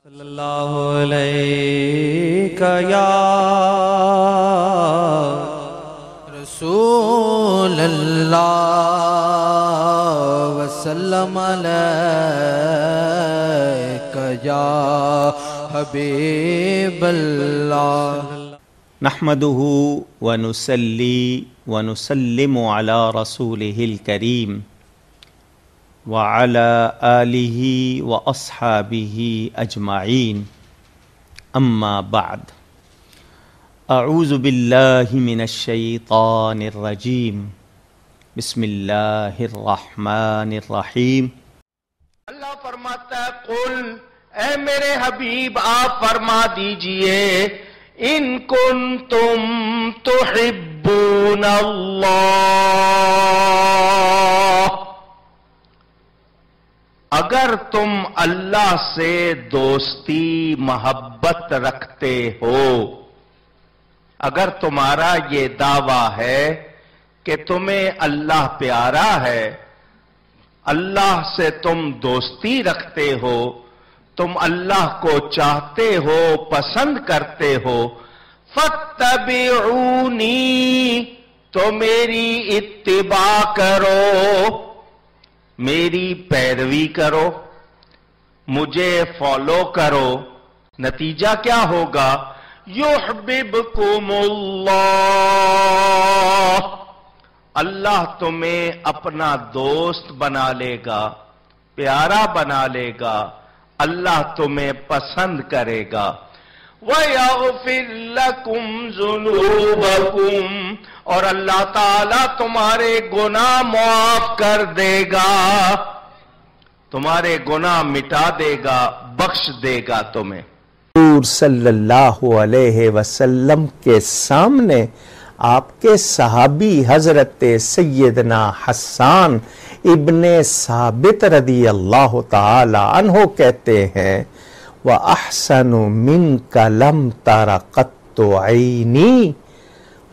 صلی اللہ علیہ یا رسول اللہ وسلم علیک یا حبیب اللہ نحمده ونصلي ونسلم على رسوله الكريم وعلى آله وأصحابه أجمعين أما بعد أعوذ بالله من الشيطان الرجيم بسم الله الرحمن الرحيم اللہ فرماتا ہے قل اے میرے حبیب آپ فرما دیجئے ان کنتم تحبون اللہ اگر تم اللہ سے دوستی محبت رکھتے ہو، اگر تمہارا یہ دعویٰ ہے کہ تمہیں اللہ پیارا ہے، اللہ سے تم دوستی رکھتے ہو، تم اللہ کو چاہتے ہو، پسند کرتے ہو، فاتبعونی تو میری اتباع کرو، میری پیروی کرو، مجھے فالو کرو۔ نتیجہ کیا ہوگا؟ یحببکم اللہ، اللہ تمہیں اپنا دوست بنا لے گا، پیارا بنا لے گا، اللہ تمہیں پسند کرے گا۔ وَيَغْفِرْ لَكُمْ ذُنُوبَكُمْ اور اللہ تعالیٰ تمہارے گناہ معاف کر دے گا، تمہارے گناہ مٹا دے گا، بخش دے گا تمہیں۔ حضور صلی اللہ علیہ وسلم کے سامنے آپ کے صحابی حضرت سیدنا حسان ابن ثابت رضی اللہ تعالی عنہ کہتے ہیں وَأَحْسَنُ مِنْكَ لَمْ تَرَ قَطُّ عَيْنِي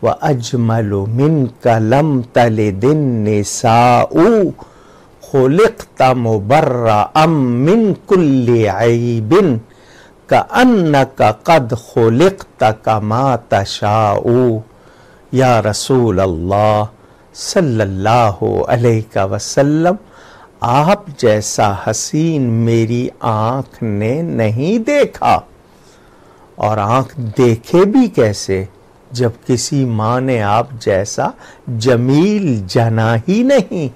وَأَجْمَلُ مِنْكَ لَمْ تَلِدِ النِّسَاءُ خُلِقْتَ مُبَرَّأً مِنْ كُلِّ عَيْبٍ كَأَنَّكَ قَدْ خُلِقْتَ كَمَا تَشَاءُ۔ یا رسول اللہ صلی اللہ علیہ وسلم، آپ جیسا حسین میری آنکھ نے نہیں دیکھا، اور آنکھ دیکھے بھی کیسے جب کسی ماں نے آپ جیسا جمیل جنا ہی نہیں۔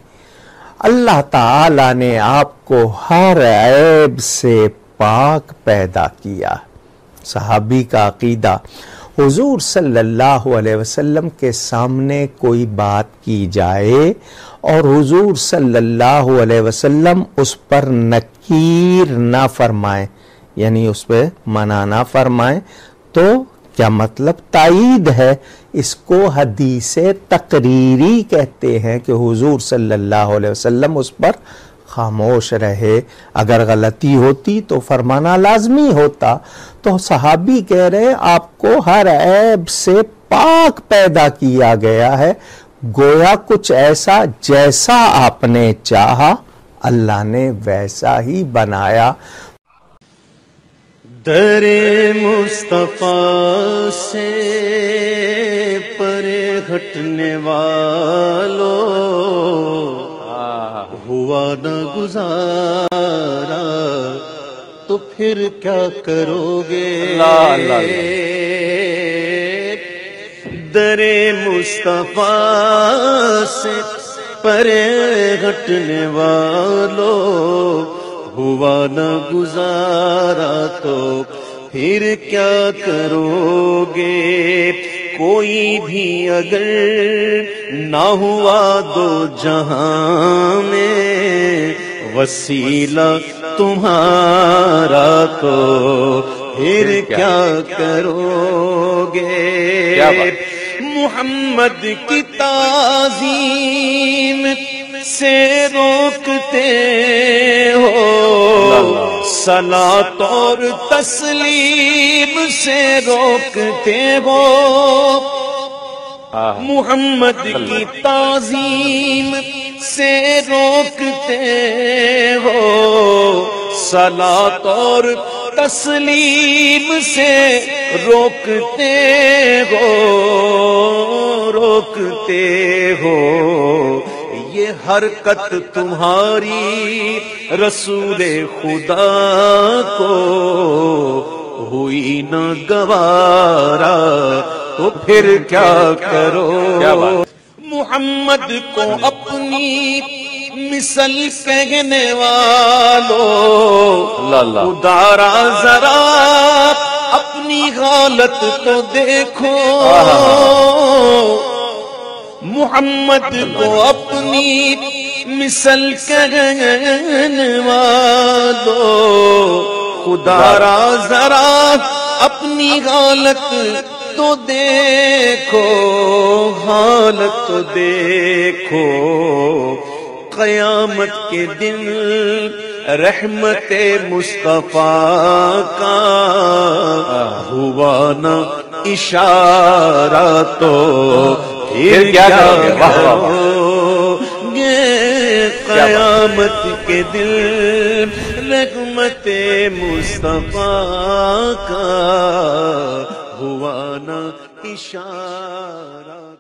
اللہ تعالی نے آپ کو ہر عیب سے پاک پیدا کیا۔ صحابی کا عقیدہ، حضور صلی اللہ علیہ وسلم کے سامنے کوئی بات کی جائے اور حضور صلی اللہ علیہ وسلم اس پر نکیر نہ فرمائیں، یعنی اس پہ منع نہ فرمائیں، تو کیا مطلب؟ تائید ہے۔ اس کو حدیث تقریری کہتے ہیں کہ حضور صلی اللہ علیہ وسلم اس پر خاموش رہے، اگر غلطی ہوتی تو فرمانا لازمی ہوتا۔ تو صحابی کہہ رہے ہیں آپ کو ہر عیب سے پاک پیدا کیا گیا ہے، گویا کچھ ایسا جیسا آپ نے چاہا اللہ نے ویسا ہی بنایا۔ در مصطفیٰ سے پرے ہٹنے والوں ہوا نہ گزارا تو پھر کیا کرو گے؟ در مصطفیٰ سے پرے ہٹنے والوں ہوا نہ گزارا تو پھر کیا کرو گے؟ کوئی بھی اگر نہ ہوا دو جہاں میں وسیلہ تمہارا تو پھر کیا کرو گے؟ محمد کی تعظیم سے روکتے ہو، صلاۃ اور تسلیم سے روکتے ہو، محمد کی تعظیم سے روکتے ہو، صلاۃ اور تسلیم سے روکتے ہو یہ حرکت تمہاری رسول خدا کو ہوئی نہ گوارا تو پھر کیا کرو محمد کو اپنی مثل کہنے والو ادارا ذرا اپنی حالت تو دیکھو محمد کو اپنی مثل کہنے والو ادارا ذرا اپنی حالت تو دیکھو حالت تو دیکھو قیامت کے دن رحمت مصطفیٰ کا ہوا نہ اشارہ تو پھر کیا کرو گے قیامت کے دن رحمت مصطفیٰ کا ہوا نہ اشارہ